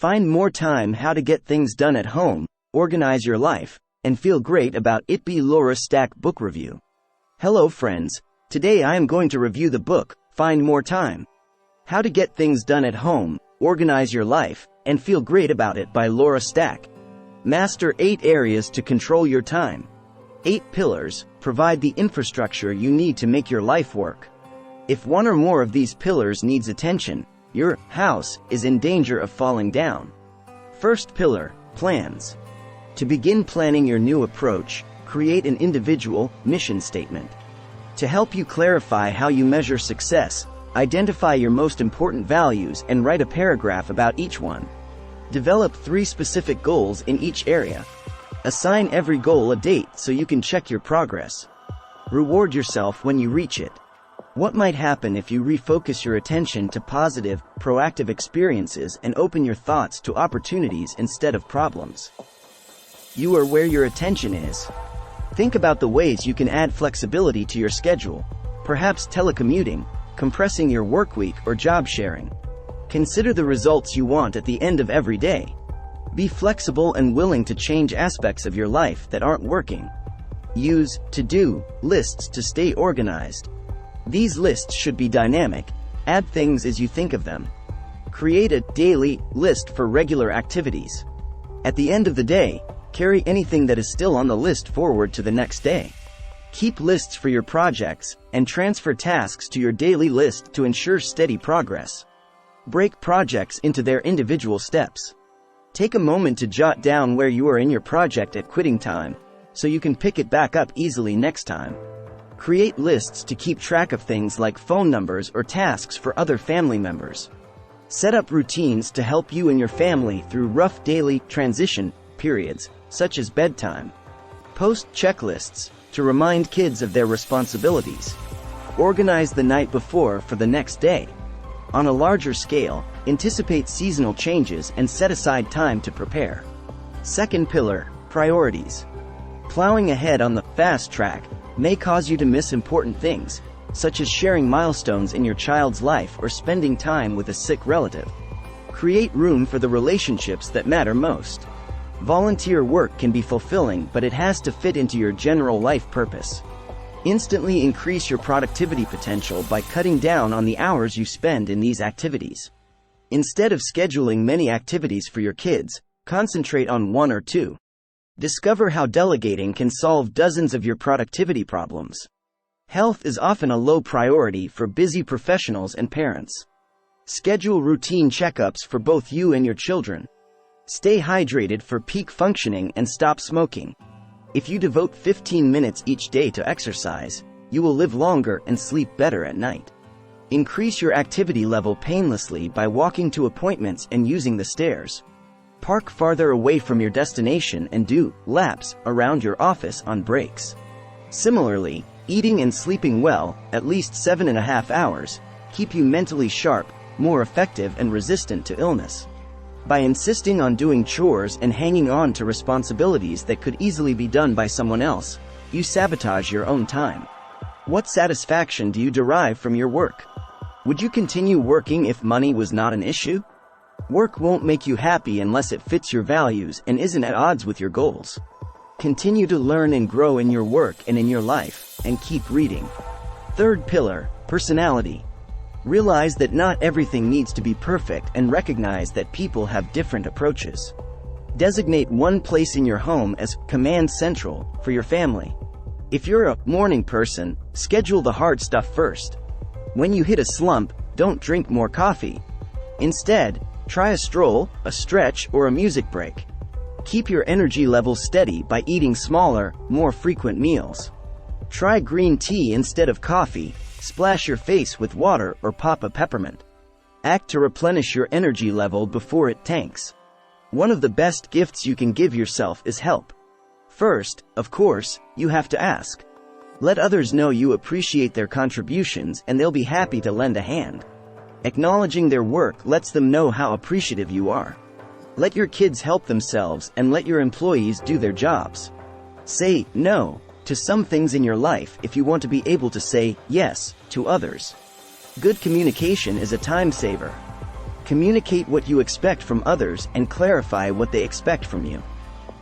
Find more time: how to get things done at home, organize your life, and feel great about it by Laura Stack Book Review. Hello friends, today I am going to review the book, Find More Time. How to Get Things Done at Home, Organize Your Life, and Feel Great About It by Laura Stack. Master 8 areas to control your time. 8 pillars provide the infrastructure you need to make your life work. If one or more of these pillars needs attention, your house is in danger of falling down. First pillar, plans. To begin planning your new approach, create an individual mission statement. To help you clarify how you measure success, identify your most important values and write a paragraph about each one. Develop 3 specific goals in each area. Assign every goal a date so you can check your progress. Reward yourself when you reach it. What might happen if you refocus your attention to positive, proactive experiences and open your thoughts to opportunities instead of problems? You are where your attention is. Think about the ways you can add flexibility to your schedule, perhaps telecommuting, compressing your work week, or job sharing. Consider the results you want at the end of every day. Be flexible and willing to change aspects of your life that aren't working. Use to-do lists to stay organized. These lists should be dynamic. Add things as you think of them. Create a daily list for regular activities. At the end of the day, carry anything that is still on the list forward to the next day. Keep lists for your projects, and transfer tasks to your daily list to ensure steady progress. Break projects into their individual steps. Take a moment to jot down where you are in your project at quitting time, so you can pick it back up easily next time. Create lists to keep track of things like phone numbers or tasks for other family members. Set up routines to help you and your family through rough daily transition periods, such as bedtime. Post checklists to remind kids of their responsibilities. Organize the night before for the next day. On a larger scale, anticipate seasonal changes and set aside time to prepare. Second pillar, priorities. Plowing ahead on the fast track may cause you to miss important things, such as sharing milestones in your child's life or spending time with a sick relative. Create room for the relationships that matter most. Volunteer work can be fulfilling, but it has to fit into your general life purpose. Instantly increase your productivity potential by cutting down on the hours you spend in these activities. Instead of scheduling many activities for your kids, concentrate on 1 or 2. Discover how delegating can solve dozens of your productivity problems. Health is often a low priority for busy professionals and parents. Schedule routine checkups for both you and your children. Stay hydrated for peak functioning and stop smoking. If you devote 15 minutes each day to exercise, you will live longer and sleep better at night. Increase your activity level painlessly by walking to appointments and using the stairs. Park farther away from your destination and do laps around your office on breaks. Similarly, eating and sleeping well, at least 7.5 hours, keep you mentally sharp, more effective, and resistant to illness. By insisting on doing chores and hanging on to responsibilities that could easily be done by someone else, you sabotage your own time. What satisfaction do you derive from your work? Would you continue working if money was not an issue? Work won't make you happy unless it fits your values and isn't at odds with your goals. Continue to learn and grow in your work and in your life, and keep reading. Third pillar, personality. Realize that not everything needs to be perfect and recognize that people have different approaches. Designate one place in your home as command central for your family. If you're a morning person, schedule the hard stuff first. When you hit a slump, don't drink more coffee. Instead, try a stroll, a stretch, or a music break. Keep your energy level steady by eating smaller, more frequent meals. Try green tea instead of coffee, splash your face with water, or pop a peppermint. Act to replenish your energy level before it tanks. One of the best gifts you can give yourself is help. First, of course, you have to ask. Let others know you appreciate their contributions and they'll be happy to lend a hand. Acknowledging their work lets them know how appreciative you are. Let your kids help themselves and let your employees do their jobs. Say no to some things in your life if you want to be able to say yes to others. Good communication is a time saver. Communicate what you expect from others and clarify what they expect from you.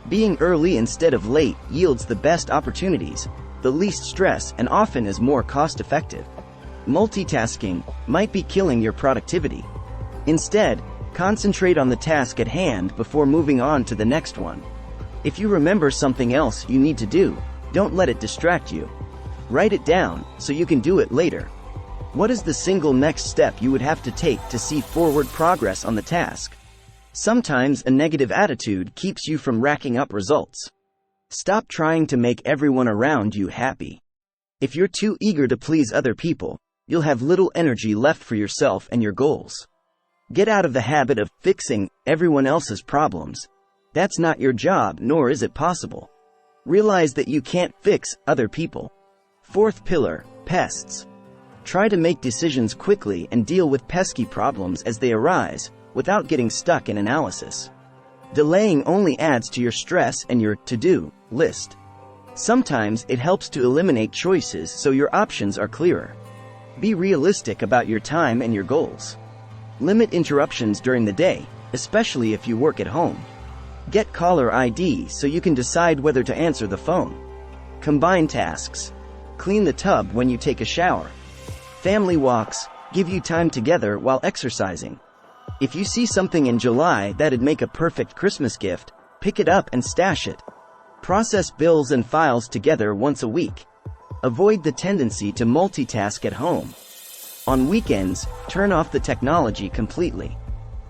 Being early instead of late yields the best opportunities, the least stress, and often is more cost-effective. Multitasking might be killing your productivity. Instead, concentrate on the task at hand before moving on to the next one. If you remember something else you need to do, don't let it distract you. Write it down so you can do it later. What is the single next step you would have to take to see forward progress on the task? Sometimes a negative attitude keeps you from racking up results. Stop trying to make everyone around you happy. If you're too eager to please other people, you'll have little energy left for yourself and your goals. Get out of the habit of fixing everyone else's problems. That's not your job, nor is it possible. Realize that you can't fix other people. Fourth pillar, pests. Try to make decisions quickly and deal with pesky problems as they arise, without getting stuck in analysis. Delaying only adds to your stress and your to-do list. Sometimes it helps to eliminate choices so your options are clearer. Be realistic about your time and your goals. Limit interruptions during the day, especially if you work at home. Get caller ID so you can decide whether to answer the phone. Combine tasks. Clean the tub when you take a shower. Family walks give you time together while exercising. If you see something in July that'd make a perfect Christmas gift, pick it up and stash it. Process bills and files together once a week. Avoid the tendency to multitask at home. On weekends, turn off the technology completely.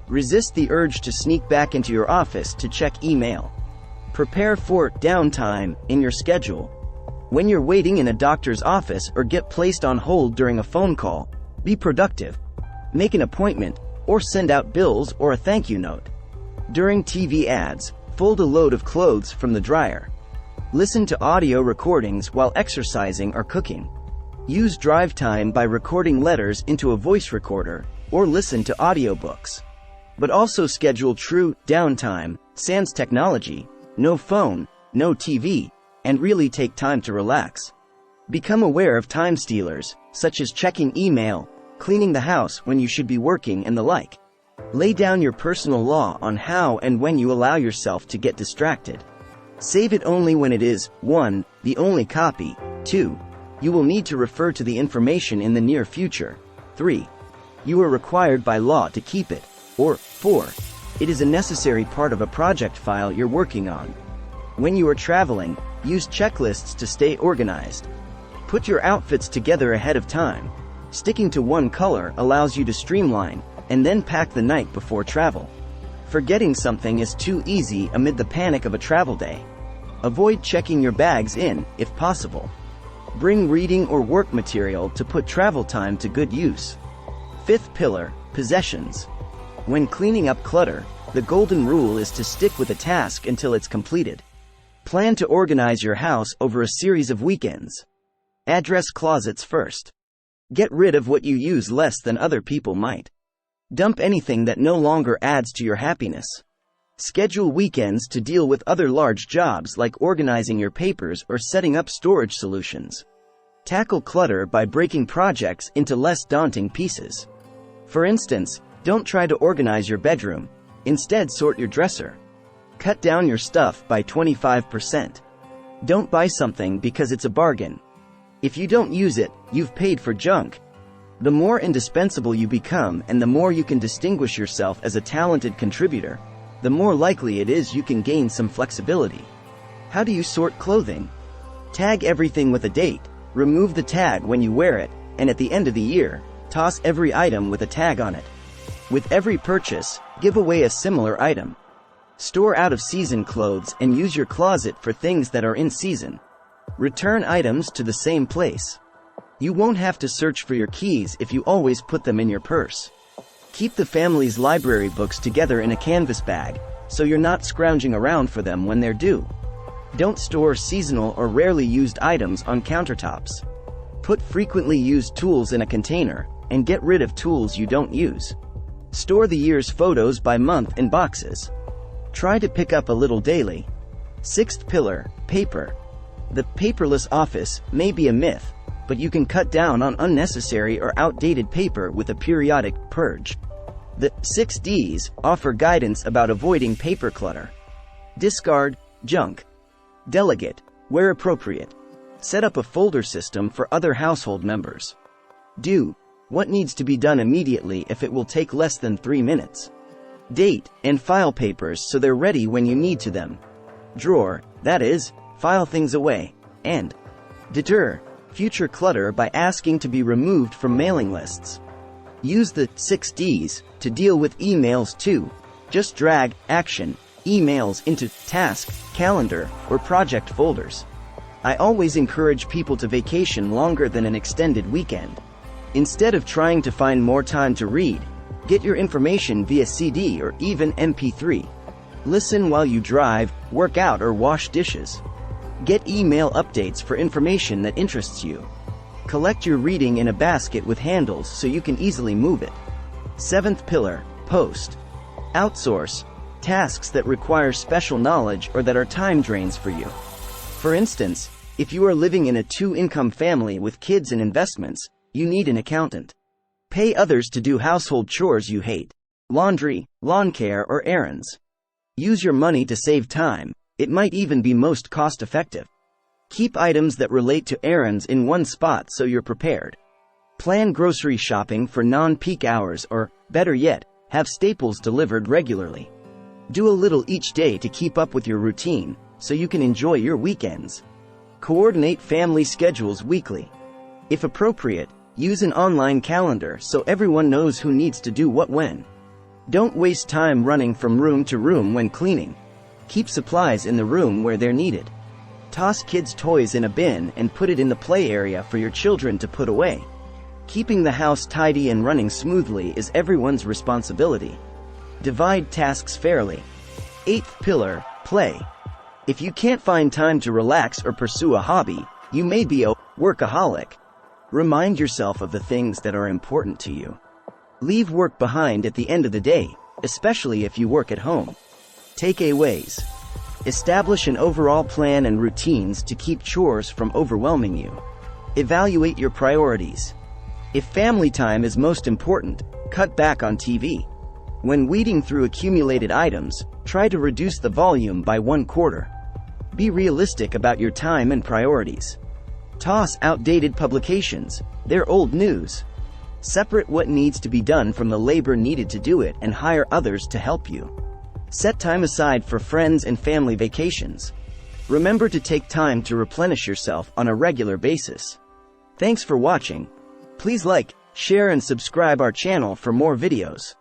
Resist the urge to sneak back into your office to check email. Prepare for downtime in your schedule. When you're waiting in a doctor's office or get placed on hold during a phone call, be productive. Make an appointment, or send out bills or a thank you note. During TV ads, fold a load of clothes from the dryer. Listen to audio recordings while exercising or cooking. Use drive time by recording letters into a voice recorder, or listen to audiobooks. But also schedule true downtime, sans technology, no phone, no TV, and really take time to relax. Become aware of time stealers, such as checking email, cleaning the house when you should be working, and the like. Lay down your personal law on how and when you allow yourself to get distracted. Save it only when it is 1. The only copy. 2. You will need to refer to the information in the near future. 3. You are required by law to keep it. Or 4. It is a necessary part of a project file you're working on. When you are traveling, use checklists to stay organized. Put your outfits together ahead of time. Sticking to one color allows you to streamline, and then pack the night before travel. Forgetting something is too easy amid the panic of a travel day. Avoid checking your bags in, if possible. Bring reading or work material to put travel time to good use. Fifth pillar, possessions. When cleaning up clutter, the golden rule is to stick with a task until it's completed. Plan to organize your house over a series of weekends. Address closets first. Get rid of what you use less than other people might. Dump anything that no longer adds to your happiness. Schedule weekends to deal with other large jobs like organizing your papers or setting up storage solutions. Tackle clutter by breaking projects into less daunting pieces. For instance, don't try to organize your bedroom. Instead, sort your dresser. Cut down your stuff by 25%. Don't buy something because it's a bargain. If you don't use it, you've paid for junk. The more indispensable you become and the more you can distinguish yourself as a talented contributor, the more likely it is you can gain some flexibility. How do you sort clothing? Tag everything with a date, remove the tag when you wear it, and at the end of the year, toss every item with a tag on it. With every purchase, give away a similar item. Store out-of-season clothes and use your closet for things that are in season. Return items to the same place. You won't have to search for your keys if you always put them in your purse. Keep the family's library books together in a canvas bag, so you're not scrounging around for them when they're due. Don't store seasonal or rarely used items on countertops. Put frequently used tools in a container, and get rid of tools you don't use. Store the year's photos by month in boxes. Try to pick up a little daily. Sixth pillar, paper. The paperless office may be a myth, but you can cut down on unnecessary or outdated paper with a periodic purge. The 6 Ds offer guidance about avoiding paper clutter. Discard junk. Delegate, where appropriate. Set up a folder system for other household members. Do what needs to be done immediately if it will take less than 3 minutes. Date and file papers so they're ready when you need to them. Drawer, that is, file things away. And deter future clutter by asking to be removed from mailing lists. Use the 6 Ds to deal with emails too. Just drag action emails into task, calendar, or project folders. I always encourage people to vacation longer than an extended weekend. Instead of trying to find more time to read, get your information via CD or even MP3. Listen while you drive, work out, or wash dishes. Get email updates for information that interests you. Collect your reading in a basket with handles so you can easily move it. 7th pillar, post. Outsource tasks that require special knowledge or that are time drains for you. For instance, if you are living in a 2-income family with kids and investments, you need an accountant. Pay others to do household chores you hate. Laundry, lawn care, or errands. Use your money to save time. It might even be most cost-effective. Keep items that relate to errands in one spot so you're prepared. Plan grocery shopping for non-peak hours or, better yet, have staples delivered regularly. Do a little each day to keep up with your routine, so you can enjoy your weekends. Coordinate family schedules weekly. If appropriate, use an online calendar so everyone knows who needs to do what when. Don't waste time running from room to room when cleaning. Keep supplies in the room where they're needed. Toss kids' toys in a bin and put it in the play area for your children to put away. Keeping the house tidy and running smoothly is everyone's responsibility. Divide tasks fairly. 8th pillar, play. If you can't find time to relax or pursue a hobby, you may be a workaholic. Remind yourself of the things that are important to you. Leave work behind at the end of the day, especially if you work at home. Takeaways. Establish an overall plan and routines to keep chores from overwhelming you. Evaluate your priorities. If family time is most important, cut back on TV. When weeding through accumulated items, try to reduce the volume by 1/4. Be realistic about your time and priorities. Toss outdated publications, they're old news. Separate what needs to be done from the labor needed to do it and hire others to help you. Set time aside for friends and family vacations. Remember to take time to replenish yourself on a regular basis. Thanks for watching. Please like, share, and subscribe our channel for more videos.